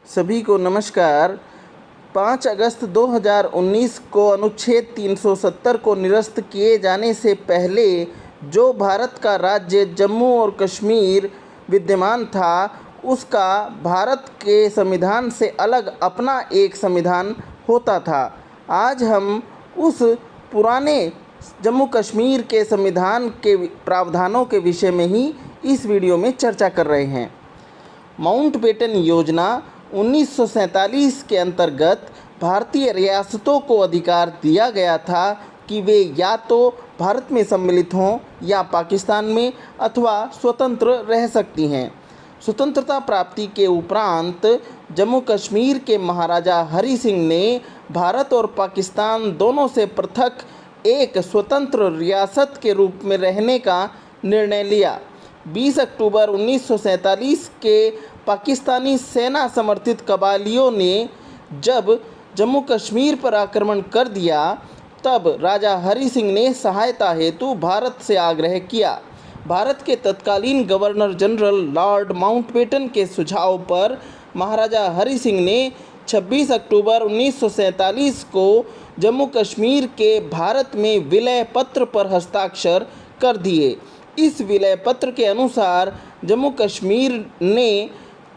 सभी को नमस्कार। 5 अगस्त 2019 को अनुच्छेद 370 को निरस्त किए जाने से पहले जो भारत का राज्य जम्मू और कश्मीर विद्यमान था, उसका भारत के संविधान से अलग अपना एक संविधान होता था। आज हम उस पुराने जम्मू कश्मीर के संविधान के प्रावधानों के विषय में ही इस वीडियो में चर्चा कर रहे हैं। माउंटबेटन योजना 1947 के अंतर्गत भारतीय रियासतों को अधिकार दिया गया था कि वे या तो भारत में सम्मिलित हों या पाकिस्तान में अथवा स्वतंत्र रह सकती हैं। स्वतंत्रता प्राप्ति के उपरांत जम्मू कश्मीर के महाराजा हरि सिंह ने भारत और पाकिस्तान दोनों से पृथक एक स्वतंत्र रियासत के रूप में रहने का निर्णय लिया। 20 अक्टूबर 1947 के पाकिस्तानी सेना समर्थित कबालियों ने जब जम्मू कश्मीर पर आक्रमण कर दिया, तब राजा हरि सिंह ने सहायता हेतु भारत से आग्रह किया। भारत के तत्कालीन गवर्नर जनरल लॉर्ड माउंटबेटन के सुझाव पर महाराजा हरि सिंह ने 26 अक्टूबर 1947 को जम्मू कश्मीर के भारत में विलय पत्र पर हस्ताक्षर कर दिए। इस विलय पत्र के अनुसार जम्मू कश्मीर ने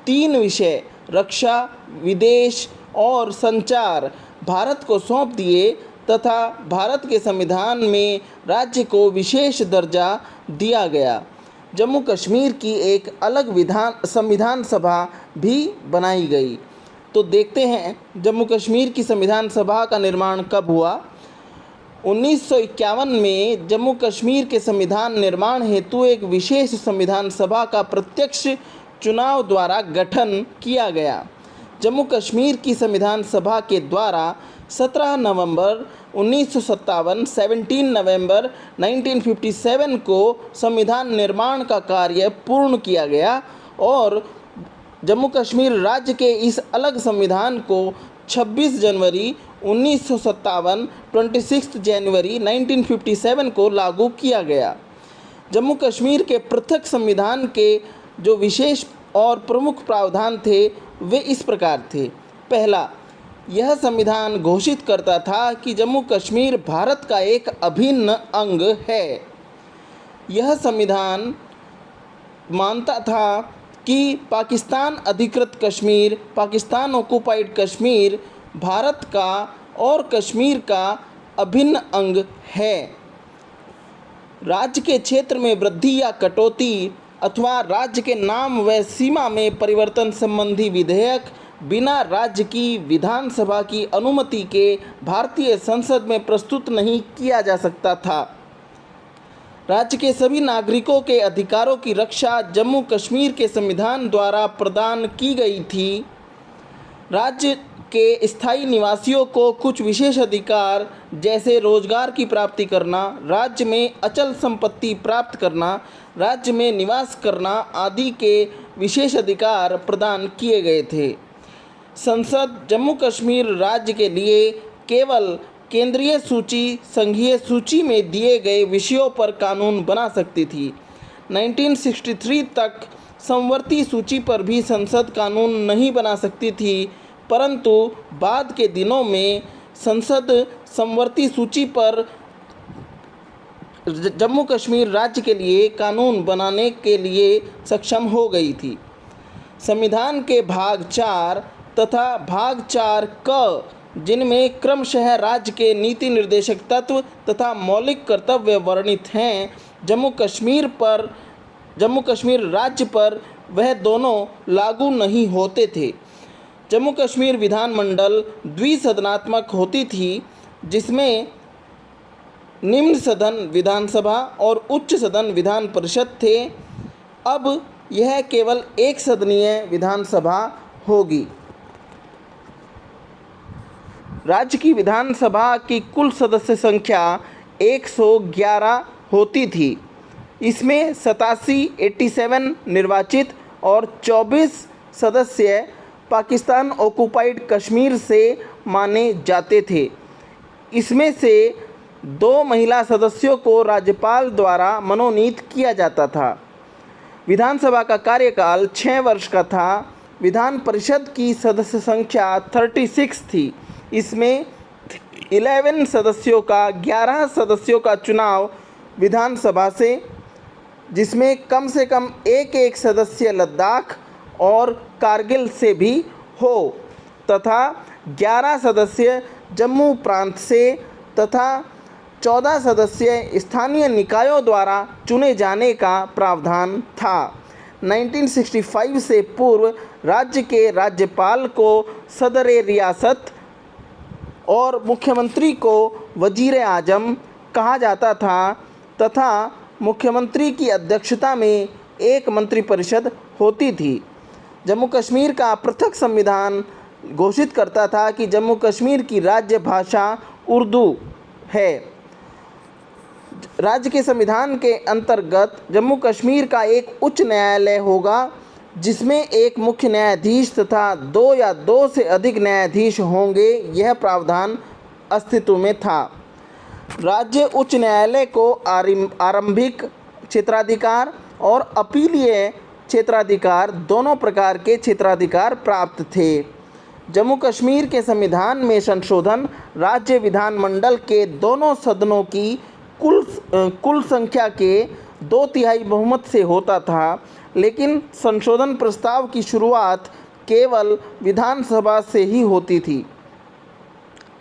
3 विषय रक्षा, विदेश और संचार भारत को सौंप दिए तथा भारत के संविधान में राज्य को विशेष दर्जा दिया गया। जम्मू कश्मीर की एक अलग संविधान सभा भी बनाई गई। तो देखते हैं जम्मू कश्मीर की संविधान सभा का निर्माण कब हुआ। 1951 में जम्मू कश्मीर के संविधान निर्माण हेतु एक विशेष संविधान सभा का प्रत्यक्ष चुनाव द्वारा गठन किया गया। जम्मू कश्मीर की संविधान सभा के द्वारा 17 नवंबर 1957, 17 नवंबर 1957 को संविधान निर्माण का कार्य पूर्ण किया गया और जम्मू कश्मीर राज्य के इस अलग संविधान को 26 जनवरी 1957, 26 जनवरी 1957 को लागू किया गया। जम्मू कश्मीर के पृथक संविधान के जो विशेष और प्रमुख प्रावधान थे वे इस प्रकार थे। पहला, यह संविधान घोषित करता था कि जम्मू कश्मीर भारत का एक अभिन्न अंग है। यह संविधान मानता था कि पाकिस्तान अधिकृत कश्मीर, पाकिस्तान ऑक्युपाइड कश्मीर भारत का और कश्मीर का अभिन्न अंग है। राज्य के क्षेत्र में वृद्धि या कटौती अथवा राज्य के नाम व सीमा में परिवर्तन संबंधी विधेयक बिना राज्य की विधानसभा की अनुमति के भारतीय संसद में प्रस्तुत नहीं किया जा सकता था। राज्य के सभी नागरिकों के अधिकारों की रक्षा जम्मू कश्मीर के संविधान द्वारा प्रदान की गई थी। राज्य के स्थायी निवासियों को कुछ विशेष अधिकार जैसे रोजगार की प्राप्ति करना, राज्य में अचल संपत्ति प्राप्त करना, राज्य में निवास करना आदि के विशेष अधिकार प्रदान किए गए थे। संसद जम्मू कश्मीर राज्य के लिए केवल केंद्रीय सूची, संघीय सूची में दिए गए विषयों पर कानून बना सकती थी। 1963 तक समवर्ती सूची पर भी संसद कानून नहीं बना सकती थी, परंतु बाद के दिनों में संसद समवर्ती सूची पर जम्मू कश्मीर राज्य के लिए कानून बनाने के लिए सक्षम हो गई थी। संविधान के भाग 4 तथा भाग 4 क, जिनमें क्रमशः राज्य के नीति निर्देशक तत्व तथा मौलिक कर्तव्य वर्णित हैं, जम्मू कश्मीर राज्य पर वह दोनों लागू नहीं होते थे। जम्मू कश्मीर विधानमंडल द्विसदनात्मक होती थी, जिसमें निम्न सदन विधानसभा और उच्च सदन विधान परिषद थे। अब यह केवल एक सदनीय विधानसभा होगी। राज्य की विधानसभा की कुल सदस्य संख्या 111 होती थी। इसमें 87 निर्वाचित और 24 सदस्य पाकिस्तान ऑक्युपाइड कश्मीर से माने जाते थे। इसमें से 2 महिला सदस्यों को राज्यपाल द्वारा मनोनीत किया जाता था। विधानसभा का कार्यकाल 6 वर्ष का था। विधान परिषद की सदस्य संख्या 36 थी। इसमें 11 सदस्यों का 11 सदस्यों का चुनाव विधानसभा से, जिसमें कम से कम एक सदस्य लद्दाख और कारगिल से भी हो, तथा 11 सदस्य जम्मू प्रांत से तथा 14 सदस्य स्थानीय निकायों द्वारा चुने जाने का प्रावधान था। 1965 से पूर्व राज्य के राज्यपाल को सदर रियासत और मुख्यमंत्री को वजीर आजम कहा जाता था तथा मुख्यमंत्री की अध्यक्षता में एक मंत्रिपरिषद होती थी। जम्मू कश्मीर का पृथक संविधान घोषित करता था कि जम्मू कश्मीर की राज्य भाषा उर्दू है। राज्य के संविधान के अंतर्गत जम्मू कश्मीर का एक उच्च न्यायालय होगा, जिसमें एक मुख्य न्यायाधीश तथा 2 या 2 से अधिक न्यायाधीश होंगे। यह प्रावधान अस्तित्व में था। राज्य उच्च न्यायालय को आरंभिक क्षेत्राधिकार और अपीलीय क्षेत्राधिकार दोनों प्रकार के क्षेत्राधिकार प्राप्त थे। जम्मू कश्मीर के संविधान में संशोधन राज्य विधानमंडल के दोनों सदनों की कुल संख्या के 2/3 बहुमत से होता था, लेकिन संशोधन प्रस्ताव की शुरुआत केवल विधानसभा से ही होती थी।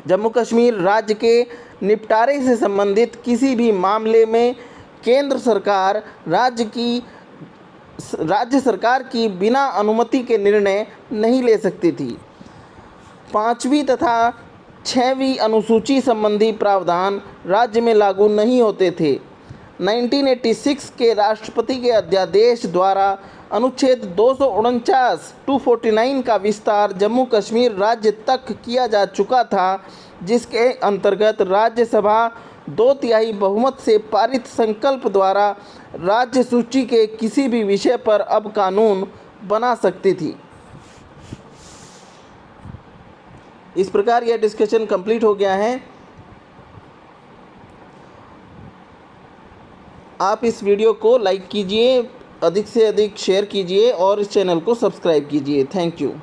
जम्मू कश्मीर राज्य के निपटारे से संबंधित किसी भी मामले में केंद्र सरकार राज्य सरकार की बिना अनुमति के निर्णय नहीं ले सकती थी। 5वीं तथा 6वीं अनुसूची संबंधी प्रावधान राज्य में लागू नहीं होते थे। 1986 के राष्ट्रपति के अध्यादेश द्वारा अनुच्छेद 249 का विस्तार जम्मू कश्मीर राज्य तक किया जा चुका था, जिसके अंतर्गत राज्यसभा 2/3 बहुमत से पारित संकल्प द्वारा राज्य सूची के किसी भी विषय पर अब कानून बना सकती थी। इस प्रकार यह डिस्कशन कंप्लीट हो गया है। आप इस वीडियो को लाइक कीजिए, अधिक से अधिक शेयर कीजिए और इस चैनल को सब्सक्राइब कीजिए। Thank you.